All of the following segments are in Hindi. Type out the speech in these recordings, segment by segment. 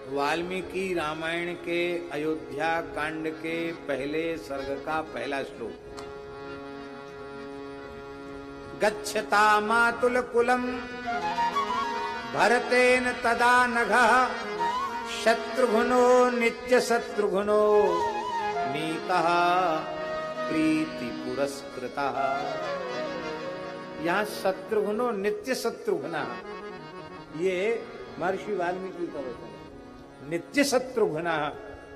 वाल्मीकि रामायण के अयोध्या कांड के पहले सर्ग का पहला श्लोक। गच्छता मातुल कुलम भरतेन तदा नघः शत्रुघ्नो नित्य शत्रुघ्नो नीतः प्रीति पुरस्कृतः। यहाँ शत्रुघ्नो नित्य शत्रुघ्ना, ये महर्षि वाल्मीकि का वचन है। नित्य शत्रुघ्ना,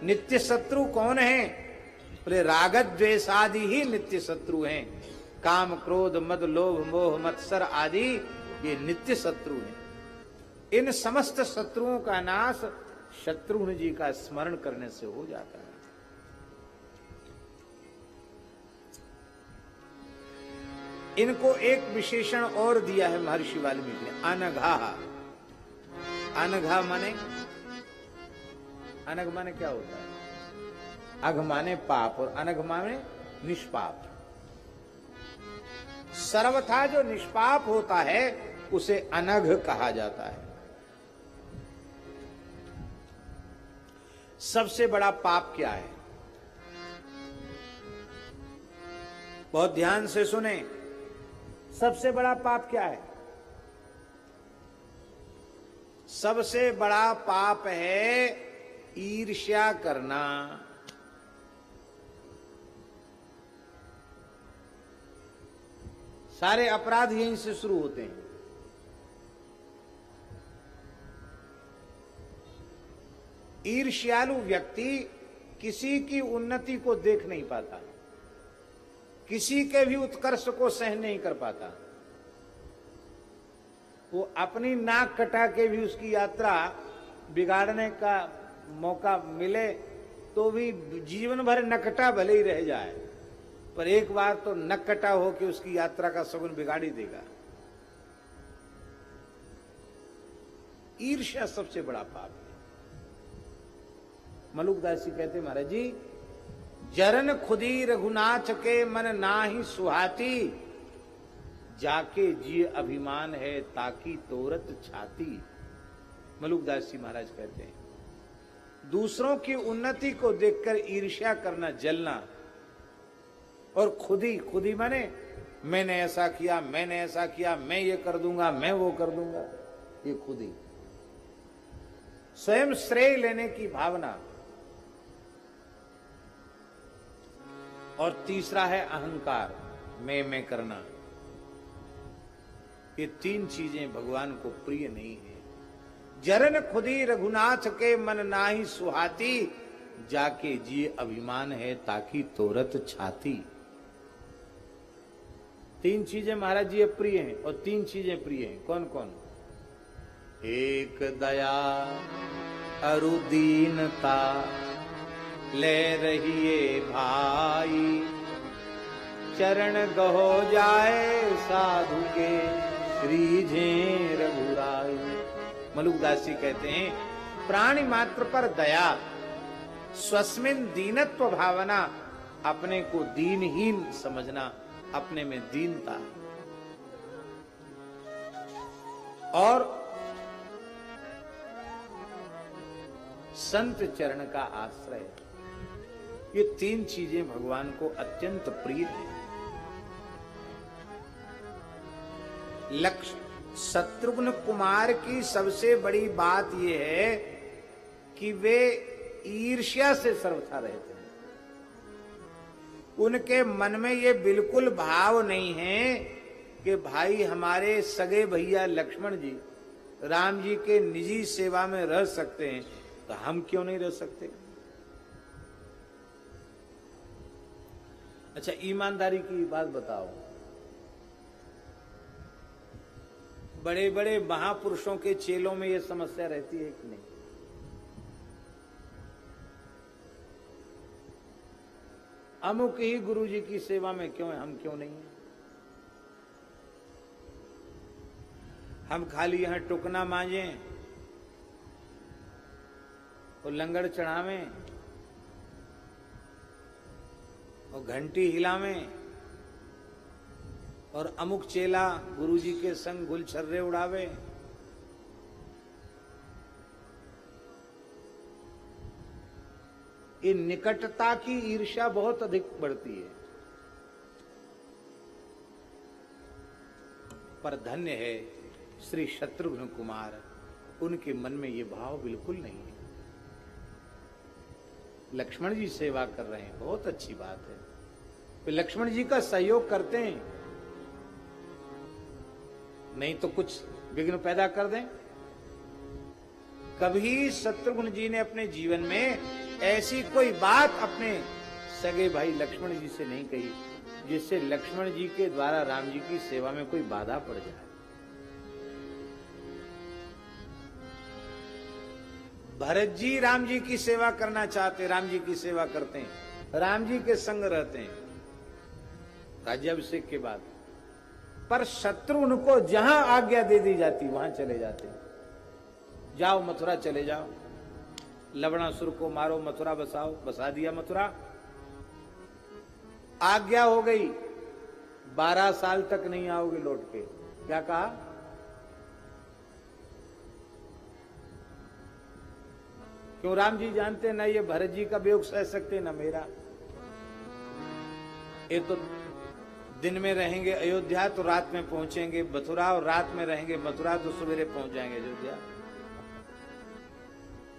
नित्य शत्रु कौन है? बोले राग द्वेषादि ही नित्य शत्रु हैं। काम क्रोध मद लोभ मोह मत्सर आदि ये नित्य शत्रु हैं। इन समस्त शत्रुओं का नाश शत्रुघ्न जी का स्मरण करने से हो जाता है। इनको एक विशेषण और दिया है महर्षि वाल्मीकि ने, अनघा। अनघा माने, अनघ माने क्या होता है? अघ माने पाप और अनघ माने निष्पाप। सर्वथा जो निष्पाप होता है उसे अनघ कहा जाता है। सबसे बड़ा पाप क्या है? बहुत ध्यान से सुने। सबसे बड़ा पाप क्या है? सबसे बड़ा पाप है ईर्ष्या करना। सारे अपराध यहीं से शुरू होते हैं। ईर्ष्यालु व्यक्ति किसी की उन्नति को देख नहीं पाता, किसी के भी उत्कर्ष को सहन नहीं कर पाता। वो अपनी नाक कटा के भी उसकी यात्रा बिगाड़ने का मौका मिले तो भी जीवन भर नकटा भले ही रह जाए, पर एक बार तो नकटा हो कि उसकी यात्रा का सगुन बिगाड़ ही देगा। ईर्ष्या सबसे बड़ा पाप है। मलुकदास जी कहते महाराज जी, जरन खुदी रघुनाथ के मन नाही सुहाती, जाके जी अभिमान है ताकि तोरत छाती। मलुकदास जी महाराज कहते हैं दूसरों की उन्नति को देखकर ईर्ष्या करना, जलना, और खुदी, खुदी माने मैंने ऐसा किया, मैंने ऐसा किया, मैं ये कर दूंगा, मैं वो कर दूंगा, ये खुदी। स्वयं श्रेय लेने की भावना। और तीसरा है अहंकार, मैं करना। ये तीन चीजें भगवान को प्रिय नहीं है। जरन खुदी रघुनाथ के मन नाही सुहाती, जाके जी अभिमान है ताकि तोरत छाती। तीन चीजें महाराज जी प्रिय हैं, और तीन चीजें प्रिय हैं। कौन कौन? एक दया अरुदीनता ले रहिए भाई, चरण गहो जाए साधु के श्रीजे रघुराई। मलुकदास जी कहते हैं प्राणी मात्र पर दया, स्वस्मिन दीनत्व भावना, अपने को दीनहीन समझना, अपने में दीनता, और संत चरण का आश्रय। ये तीन चीजें भगवान को अत्यंत प्रिय हैं। लक्ष्य शत्रुघ्न कुमार की सबसे बड़ी बात यह है कि वे ईर्ष्या से सर्वथा रहते हैं। उनके मन में ये बिल्कुल भाव नहीं है कि भाई हमारे सगे भैया लक्ष्मण जी राम जी के निजी सेवा में रह सकते हैं, तो हम क्यों नहीं रह सकते? अच्छा, ईमानदारी की बात बताओ। बड़े बड़े महापुरुषों के चेलों में यह समस्या रहती है कि नहीं? अमुक ही गुरु जी की सेवा में क्यों है, हम क्यों नहीं है? हम खाली यहां टुकना मांजें और लंगड़ चढ़ावें और घंटी हिलावें, और अमुक चेला गुरुजी के संग गुलछर्रे उड़ावे। ये निकटता की ईर्ष्या बहुत अधिक बढ़ती है। पर धन्य है श्री शत्रुघ्न कुमार, उनके मन में ये भाव बिल्कुल नहीं है। लक्ष्मण जी सेवा कर रहे हैं, बहुत अच्छी बात है। वे लक्ष्मण जी का सहयोग करते हैं, नहीं तो कुछ विघ्न पैदा कर दें। कभी शत्रुघ्न जी ने अपने जीवन में ऐसी कोई बात अपने सगे भाई लक्ष्मण जी से नहीं कही जिससे लक्ष्मण जी के द्वारा राम जी की सेवा में कोई बाधा पड़ जाए। भरत जी राम जी की सेवा करना चाहते, राम जी की सेवा करते हैं, राम जी के संग रहते हैं राज्याभिषेक के बाद, पर शत्रुघ्न को जहां आज्ञा दे दी जाती वहां चले जाते हैं। जाओ मथुरा चले जाओ, लवणासुर को मारो, मथुरा बसाओ, बसा दिया मथुरा। आज्ञा हो गई, 12 साल तक नहीं आओगे लौट के। क्या कहा? क्यों? राम जी जानते ना ये भरत जी का वियोग सह सकते ना मेरा। ये तो दिन में रहेंगे अयोध्या तो रात में पहुंचेंगे मथुरा, और रात में रहेंगे मथुरा तो सवेरे पहुंच जाएंगे अयोध्या।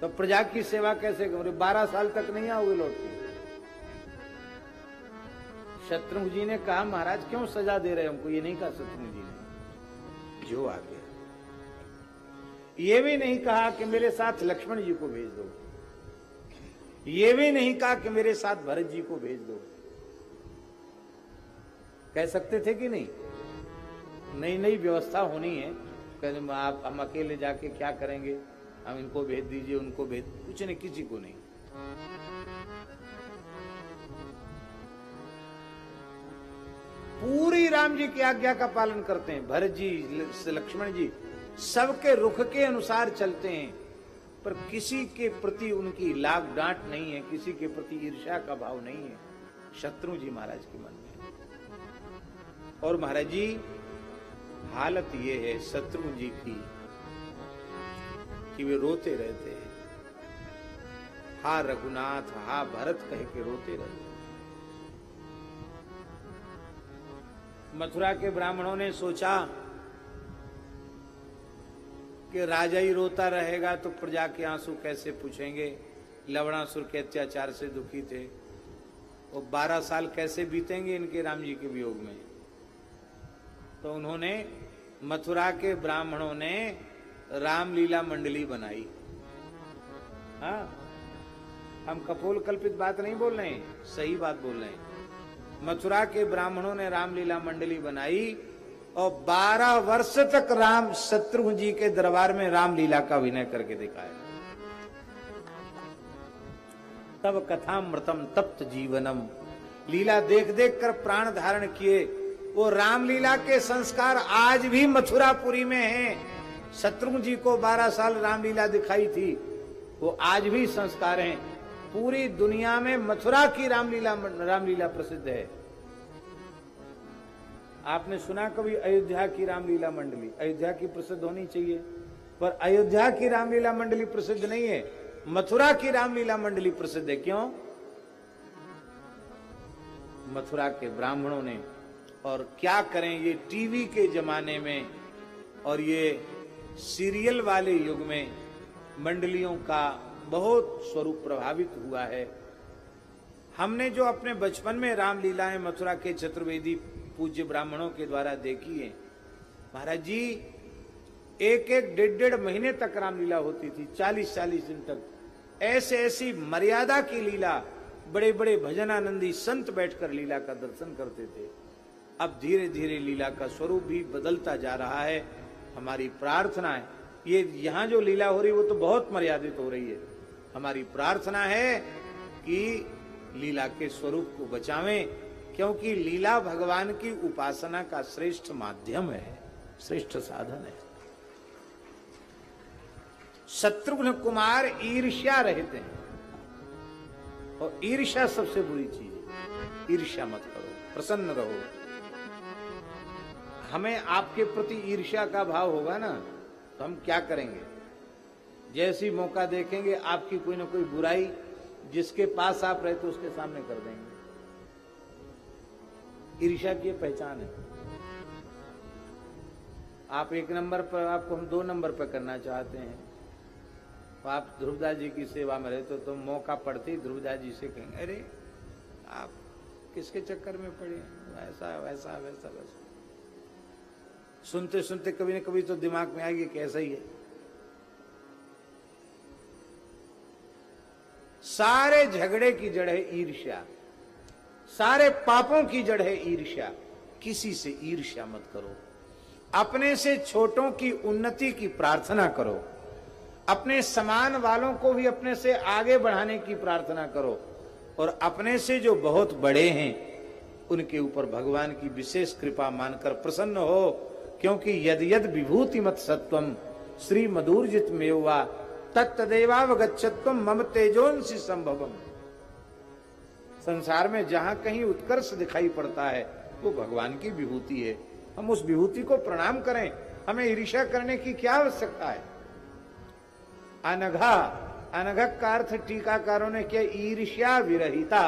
तो प्रजा की सेवा कैसे करोगे? 12 साल तक नहीं आओगे लौट के। शत्रुघ्न जी ने कहा महाराज क्यों सजा दे रहे हमको? ये नहीं कहा शत्रुघ्न जी ने, जो आ गया। ये भी नहीं कहा कि मेरे साथ लक्ष्मण जी को भेज दो, ये भी नहीं कहा कि मेरे साथ भरत जी को भेज दो। कह सकते थे कि नहीं? नई नई व्यवस्था होनी है, कहते आप हम अकेले जाके क्या करेंगे, हम इनको भेज दीजिए, उनको भेज, कुछ नहीं, किसी को नहीं। पूरी राम जी की आज्ञा का पालन करते हैं। भरत जी, लक्ष्मण जी सबके रुख के अनुसार चलते हैं, पर किसी के प्रति उनकी लाग डांट नहीं है, किसी के प्रति ईर्ष्या का भाव नहीं है शत्रु जी महाराज के मन में। और महाराज जी हालत ये है शत्रुघ्न जी की कि वे रोते रहते हैं, हा रघुनाथ हा भरत कह के रोते रहते हैं। मथुरा के ब्राह्मणों ने सोचा कि राजा ही रोता रहेगा तो प्रजा के आंसू कैसे पूछेंगे। लवणासुर के अत्याचार से दुखी थे, वो 12 साल कैसे बीतेंगे इनके राम जी के वियोग में। तो उन्होंने, मथुरा के ब्राह्मणों ने रामलीला मंडली बनाई। हाँ, हम कपोल कल्पित बात नहीं बोल रहे हैं, सही बात बोल रहे हैं। मथुरा के ब्राह्मणों ने रामलीला मंडली बनाई और 12 वर्ष तक राम शत्रुघ्न जी के दरबार में रामलीला का अभिनय करके दिखाया। तब कथामृतम तप्त जीवनम, लीला देख देख कर प्राण धारण किए। वो रामलीला के संस्कार आज भी मथुरापुरी में हैं। शत्रुघ्न जी को 12 साल रामलीला दिखाई थी, वो आज भी संस्कार हैं। पूरी दुनिया में मथुरा की रामलीला प्रसिद्ध है। आपने सुना कभी अयोध्या की रामलीला मंडली? अयोध्या की प्रसिद्ध होनी चाहिए, पर अयोध्या की रामलीला मंडली प्रसिद्ध नहीं है, मथुरा की रामलीला मंडली प्रसिद्ध है। क्यों? मथुरा के ब्राह्मणों ने, और क्या करें ये टीवी के जमाने में और ये सीरियल वाले युग में मंडलियों का बहुत स्वरूप प्रभावित हुआ है। हमने जो अपने बचपन में रामलीलाएं मथुरा के चतुर्वेदी पूज्य ब्राह्मणों के द्वारा देखी है, महाराज जी एक एक 1.5 महीने तक रामलीला होती थी, 40-40 दिन तक। ऐसी मर्यादा की लीला, बड़े बड़े भजनानंदी संत बैठकर लीला का दर्शन करते थे। अब धीरे धीरे लीला का स्वरूप भी बदलता जा रहा है। हमारी प्रार्थना है, ये यहां जो लीला हो रही वो तो बहुत मर्यादित हो रही है। हमारी प्रार्थना है कि लीला के स्वरूप को बचावें, क्योंकि लीला भगवान की उपासना का श्रेष्ठ माध्यम है, श्रेष्ठ साधन है। शत्रुघ्न कुमार ईर्ष्या रहित हैं, और ईर्ष्या सबसे बुरी चीज है। ईर्ष्या मत करो, प्रसन्न रहो। हमें आपके प्रति ईर्ष्या का भाव होगा ना, तो हम क्या करेंगे? जैसी मौका देखेंगे आपकी कोई ना कोई बुराई जिसके पास आप रहते उसके सामने कर देंगे। ईर्ष्या की पहचान है। आप 1 नंबर पर, आपको हम 2 नंबर पर करना चाहते हैं, तो आप ध्रुवदास जी की सेवा में रहते तो मौका पड़ते ही ध्रुवदास जी से कहेंगे, अरे आप किसके चक्कर में पड़े, ऐसा वैसा वैसा वैसा। सुनते सुनते कभी न कभी तो दिमाग में आएगी कि ऐसा ही है। सारे झगड़े की जड़ है ईर्ष्या, सारे पापों की जड़ है ईर्ष्या। किसी से ईर्ष्या मत करो। अपने से छोटों की उन्नति की प्रार्थना करो। अपने समान वालों को भी अपने से आगे बढ़ाने की प्रार्थना करो। और अपने से जो बहुत बड़े हैं उनके ऊपर भगवान की विशेष कृपा मानकर प्रसन्न हो, क्योंकि यद यद विभूति मत सत्वम श्री मधुर्जित मेवा तत्तदेवावगच्छत्वम मम तेजोंसि संभवम। संसार में जहां कहीं उत्कर्ष दिखाई पड़ता है वो भगवान की विभूति है। हम उस विभूति को प्रणाम करें, हमें ईर्ष्या करने की क्या आवश्यकता है। अनघा, अनघक का अर्थ टीकाकारों ने किया ईर्ष्या विरहिता।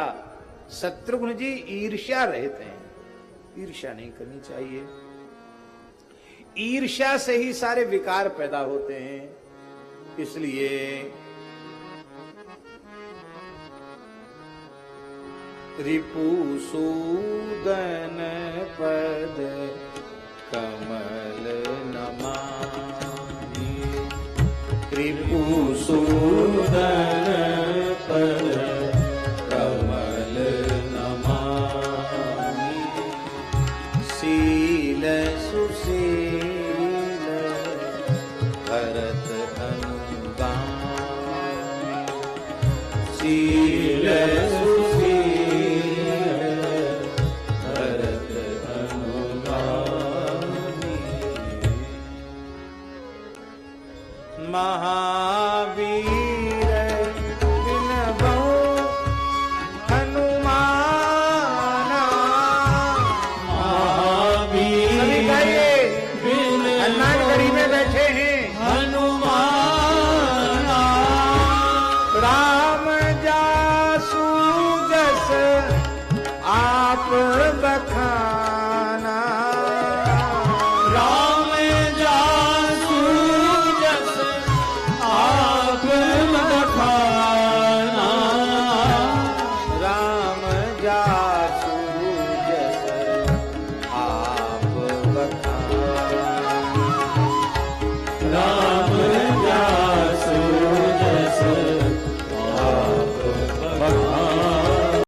शत्रुघ्न जी ईर्ष्या रहित हैं, ईर्ष्या नहीं करनी चाहिए। ईर्ष्या से ही सारे विकार पैदा होते हैं। इसलिए रिपुसूदन पद कमल नमामि, रिपुसूदन पद कमल नमामि, शील सुशील भरत अनुगामि, शील